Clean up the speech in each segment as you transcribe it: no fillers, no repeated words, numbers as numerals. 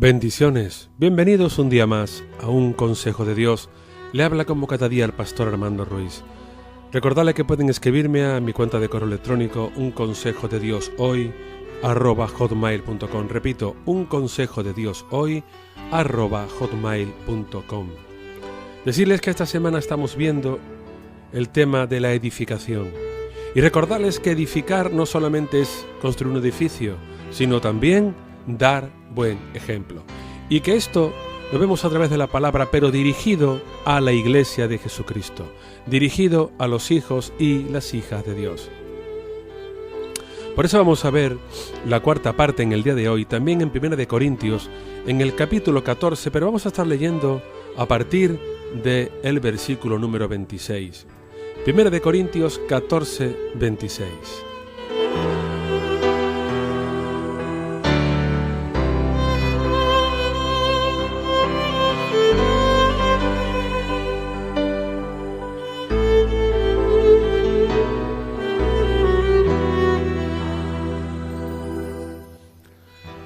Bendiciones, bienvenidos un día más a un consejo de Dios. Le habla como cada día el pastor Armando Ruiz. Recordarle que pueden escribirme a mi cuenta de correo electrónico unconsejodedioshoy@hotmail.com. Repito, unconsejodedioshoy@hotmail.com. Decirles que esta semana estamos viendo el tema de la edificación. Y recordarles que edificar no solamente es construir un edificio, sino también dar buen ejemplo. Y que esto lo vemos a través de la palabra, pero dirigido a la iglesia de Jesucristo, dirigido a los hijos y las hijas de Dios. Por eso vamos a ver la cuarta parte en el día de hoy, también en 1 de Corintios, en el capítulo 14, pero vamos a estar leyendo a partir del versículo número 26. 1 de Corintios 14, 26.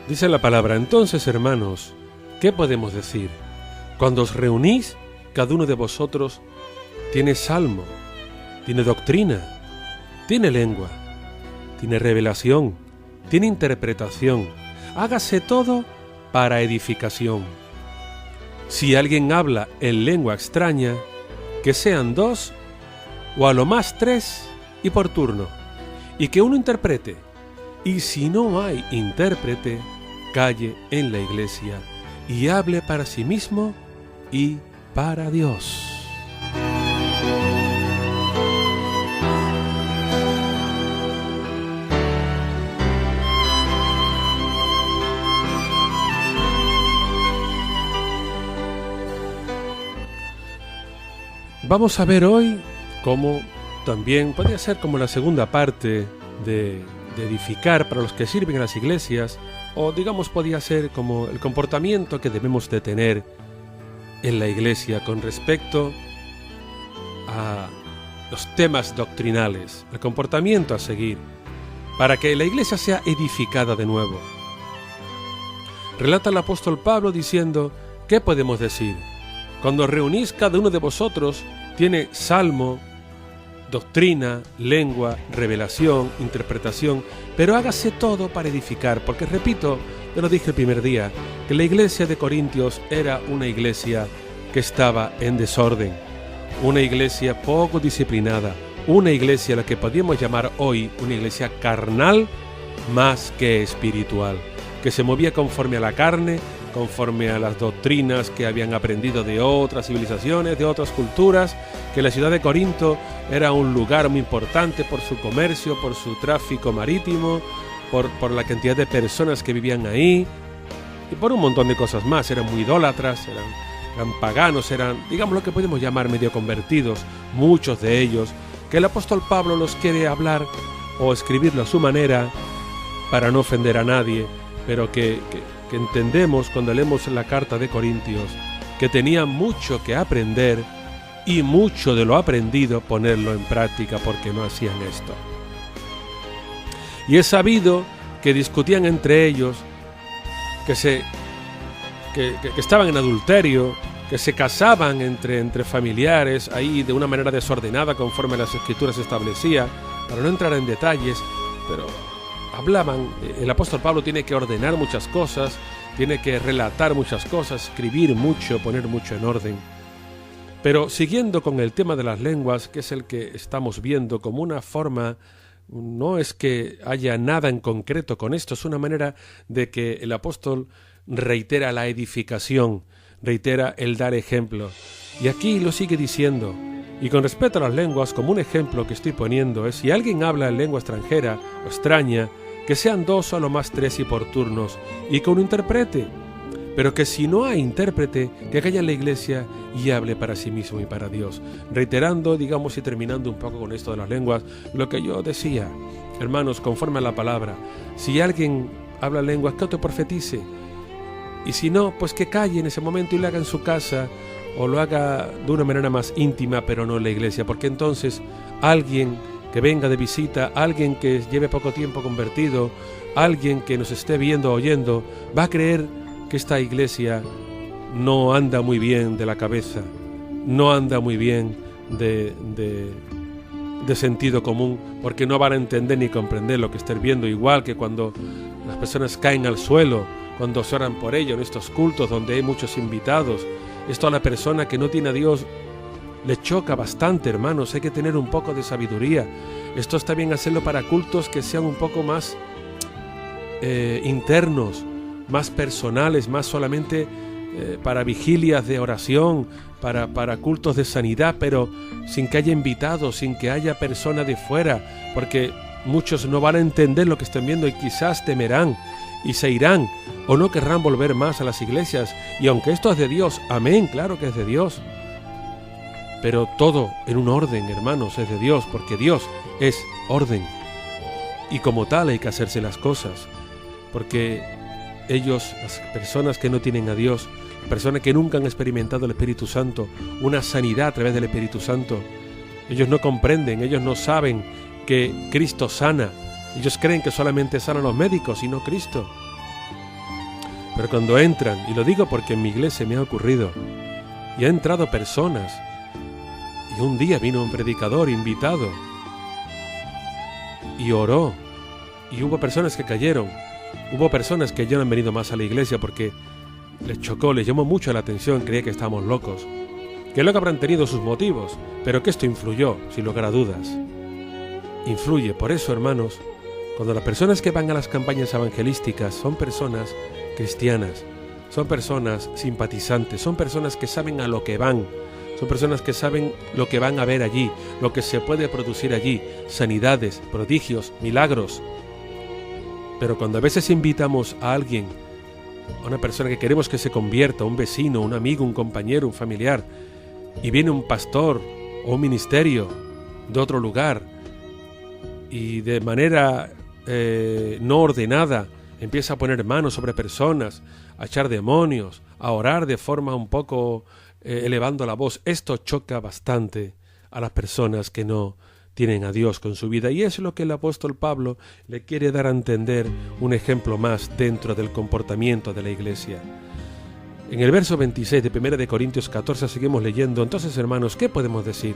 Dice la palabra: entonces, hermanos, ¿qué podemos decir? Cuando os reunís, cada uno de vosotros tiene salmo, tiene doctrina, tiene lengua, tiene revelación, tiene interpretación. Hágase todo para edificación. Si alguien habla en lengua extraña, que sean 2 o a lo más 3 y por turno, y que uno interprete. Y si no hay intérprete, calle en la iglesia y hable para sí mismo y para Dios. Vamos a ver hoy cómo también podría ser como la segunda parte de edificar para los que sirven en las iglesias, o digamos podría ser como el comportamiento que debemos de tener en la iglesia con respecto a los temas doctrinales, el comportamiento a seguir, para que la iglesia sea edificada de nuevo. Relata el apóstol Pablo diciendo: ¿qué podemos decir? Cuando reunís, cada uno de vosotros tiene salmo, doctrina, lengua, revelación, interpretación, pero hágase todo para edificar, porque repito, yo lo dije el primer día, que la iglesia de Corintios era una iglesia que estaba en desorden, una iglesia poco disciplinada, una iglesia a la que podríamos llamar hoy una iglesia carnal más que espiritual, que se movía conforme a la carne, conforme a las doctrinas que habían aprendido de otras civilizaciones, de otras culturas, que la ciudad de Corinto era un lugar muy importante por su comercio, por su tráfico marítimo, por la cantidad de personas que vivían ahí, y por un montón de cosas más. Eran muy idólatras, eran paganos, eran, digamos, lo que podemos llamar medio convertidos, muchos de ellos, que el apóstol Pablo los quiere hablar o escribirlo a su manera para no ofender a nadie, pero que entendemos cuando leemos la carta de Corintios que tenían mucho que aprender y mucho de lo aprendido ponerlo en práctica, porque no hacían esto. Y es sabido que discutían entre ellos, que estaban en adulterio, que se casaban entre familiares ahí de una manera desordenada conforme las escrituras establecía, para no entrar en detalles, pero hablaban. El apóstol Pablo tiene que ordenar muchas cosas, tiene que relatar muchas cosas, escribir mucho, poner mucho en orden. Pero siguiendo con el tema de las lenguas, que es el que estamos viendo como una forma, no es que haya nada en concreto con esto, es una manera de que el apóstol reitera la edificación, reitera el dar ejemplo. Y aquí lo sigue diciendo. Y con respecto a las lenguas, como un ejemplo que estoy poniendo es: si alguien habla en lengua extranjera o extraña, que sean 2 o a lo más 3 y por turnos, y que uno interprete. Pero que si no hay intérprete, que calle en la iglesia y hable para sí mismo y para Dios. Reiterando, digamos, y terminando un poco con esto de las lenguas, lo que yo decía, hermanos, conforme a la palabra, si alguien habla lenguas, que autoprofetice. Y si no, pues que calle en ese momento y lo haga en su casa, o lo haga de una manera más íntima, pero no en la iglesia, porque entonces alguien que venga de visita, alguien que lleve poco tiempo convertido, alguien que nos esté viendo o oyendo, va a creer que esta iglesia no anda muy bien de la cabeza, no anda muy bien de sentido común, porque no van a entender ni comprender lo que estén viendo, igual que cuando las personas caen al suelo, cuando se oran por ello en estos cultos donde hay muchos invitados. Esto a la persona que no tiene a Dios le choca bastante, hermanos. Hay que tener un poco de sabiduría. Esto está bien hacerlo para cultos que sean un poco más internos, más personales, más solamente para vigilias de oración, para cultos de sanidad, pero sin que haya invitados, sin que haya personas de fuera, porque muchos no van a entender lo que están viendo y quizás temerán y se irán o no querrán volver más a las iglesias. Y aunque esto es de Dios, amén, claro que es de Dios, pero todo en un orden, hermanos, es de Dios, porque Dios es orden y como tal hay que hacerse las cosas, porque ellos, las personas que no tienen a Dios, personas que nunca han experimentado el Espíritu Santo, una sanidad a través del Espíritu Santo, ellos no comprenden, ellos no saben que Cristo sana. Ellos creen que solamente sanan los médicos y no Cristo. Pero cuando entran, y lo digo porque en mi iglesia me ha ocurrido, y ha entrado personas, y un día vino un predicador invitado, y oró, y hubo personas que cayeron, hubo personas que ya no han venido más a la iglesia porque les chocó, les llamó mucho la atención, creía que estábamos locos, que luego habrán tenido sus motivos, pero que esto influyó, sin lugar a dudas. Influye. Por eso, hermanos, cuando las personas que van a las campañas evangelísticas son personas cristianas, son personas simpatizantes, son personas que saben a lo que van, son personas que saben lo que van a ver allí, lo que se puede producir allí, sanidades, prodigios, milagros. Pero cuando a veces invitamos a alguien, a una persona que queremos que se convierta, un vecino, un amigo, un compañero, un familiar, y viene un pastor o un ministerio de otro lugar y de manera no ordenada empieza a poner manos sobre personas, a echar demonios, a orar de forma un poco elevando la voz, esto choca bastante a las personas que no tienen a Dios con su vida, y es lo que el apóstol Pablo le quiere dar a entender, un ejemplo más dentro del comportamiento de la iglesia. En el verso 26 de 1 de Corintios 14 seguimos leyendo. Entonces, hermanos, ¿qué podemos decir?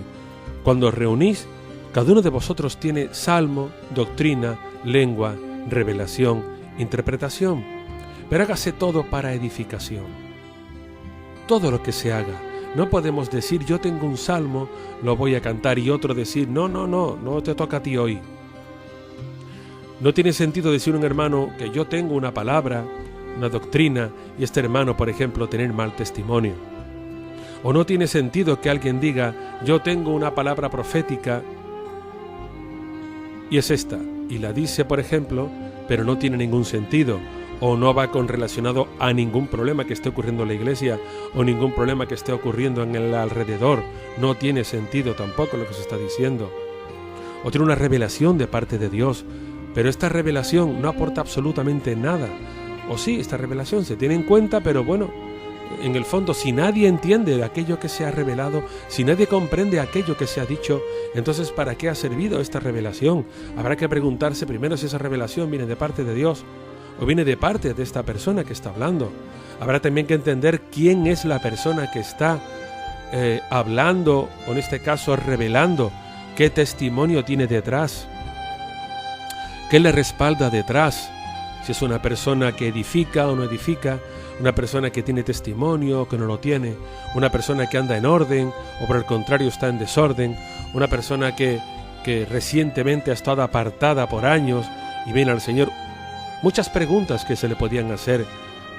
Cuando os reunís, cada uno de vosotros tiene salmo, doctrina, lengua, revelación, interpretación, pero hágase todo para edificación. Todo lo que se haga. No podemos decir yo tengo un salmo, lo voy a cantar, y otro decir no te toca a ti hoy. No tiene sentido decir un hermano que yo tengo una palabra, una doctrina, y este hermano, por ejemplo, tener mal testimonio. O no tiene sentido que alguien diga yo tengo una palabra profética y es esta, y la dice, por ejemplo, pero no tiene ningún sentido, o no va relacionado a ningún problema que esté ocurriendo en la iglesia, o ningún problema que esté ocurriendo en el alrededor. No tiene sentido tampoco lo que se está diciendo. O tiene una revelación de parte de Dios, pero esta revelación no aporta absolutamente nada. O sí, esta revelación se tiene en cuenta, pero bueno, en el fondo, si nadie entiende aquello que se ha revelado, si nadie comprende aquello que se ha dicho, entonces ¿para qué ha servido esta revelación? Habrá que preguntarse primero si esa revelación viene de parte de Dios o viene de parte de esta persona que está hablando. Habrá también que entender quién es la persona que está hablando, o en este caso revelando, qué testimonio tiene detrás, qué le respalda detrás, si es una persona que edifica o no edifica, una persona que tiene testimonio o que no lo tiene, una persona que anda en orden o por el contrario está en desorden, una persona que recientemente ha estado apartada por años y viene al Señor. Muchas preguntas que se le podían hacer,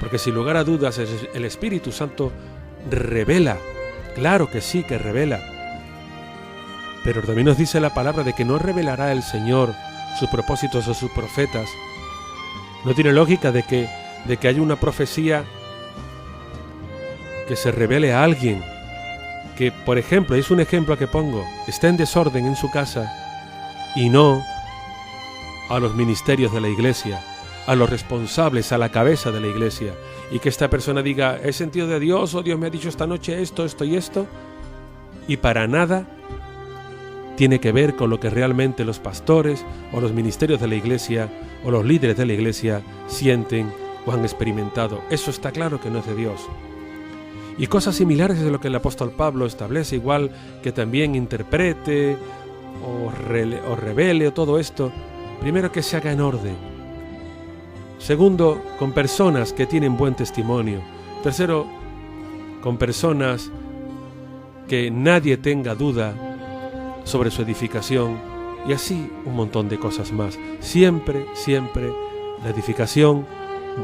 porque sin lugar a dudas el Espíritu Santo revela, claro que sí que revela, pero también nos dice la palabra de que no revelará el Señor sus propósitos a sus profetas. No tiene lógica de que haya una profecía que se revele a alguien que, por ejemplo, es un ejemplo que pongo, está en desorden en su casa y no a los ministerios de la iglesia, a los responsables, a la cabeza de la iglesia, y que esta persona diga, he sentido de Dios, o Dios me ha dicho esta noche esto y esto, y para nada tiene que ver con lo que realmente los pastores o los ministerios de la iglesia o los líderes de la iglesia sienten o han experimentado. Eso está claro que no es de Dios. Y cosas similares es lo que el apóstol Pablo establece, igual que también interprete o revele todo esto. Primero, que se haga en orden. Segundo, con personas que tienen buen testimonio. Tercero, con personas que nadie tenga duda sobre su edificación. Y así un montón de cosas más. Siempre, siempre la edificación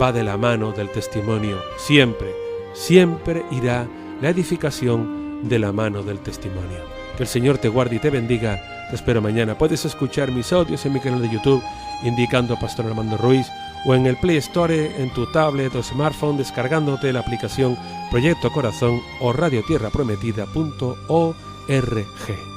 va de la mano del testimonio. Siempre, siempre irá la edificación de la mano del testimonio. Que el Señor te guarde y te bendiga. Te espero mañana. Puedes escuchar mis audios en mi canal de YouTube indicando Pastor Armando Ruiz, o en el Play Store en tu tablet o smartphone descargándote la aplicación Proyecto Corazón o radiotierraprometida.org.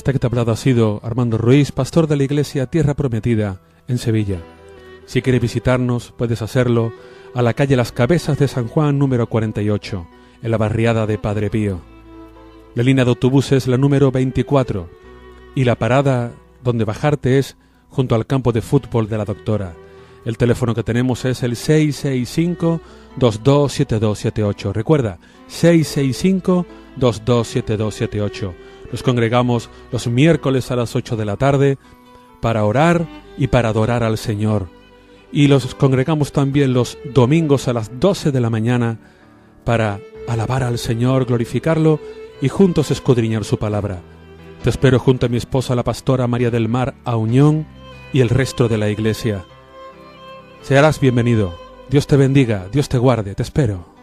Esta que te ha hablado ha sido Armando Ruiz, pastor de la iglesia Tierra Prometida en Sevilla. Si quieres visitarnos, puedes hacerlo a la calle Las Cabezas de San Juan, número 48, en la barriada de Padre Pío. La línea de autobuses es la número 24 y la parada donde bajarte es junto al campo de fútbol de la Doctora. El teléfono que tenemos es el 665-227278. Recuerda, 665-227278. Nos congregamos los miércoles a las 8 de la tarde para orar y para adorar al Señor. Y los congregamos también los domingos a las 12 de la mañana para alabar al Señor, glorificarlo y juntos escudriñar su palabra. Te espero junto a mi esposa, la pastora María del Mar Auñón, y el resto de la iglesia. Serás bienvenido. Dios te bendiga, Dios te guarde, te espero.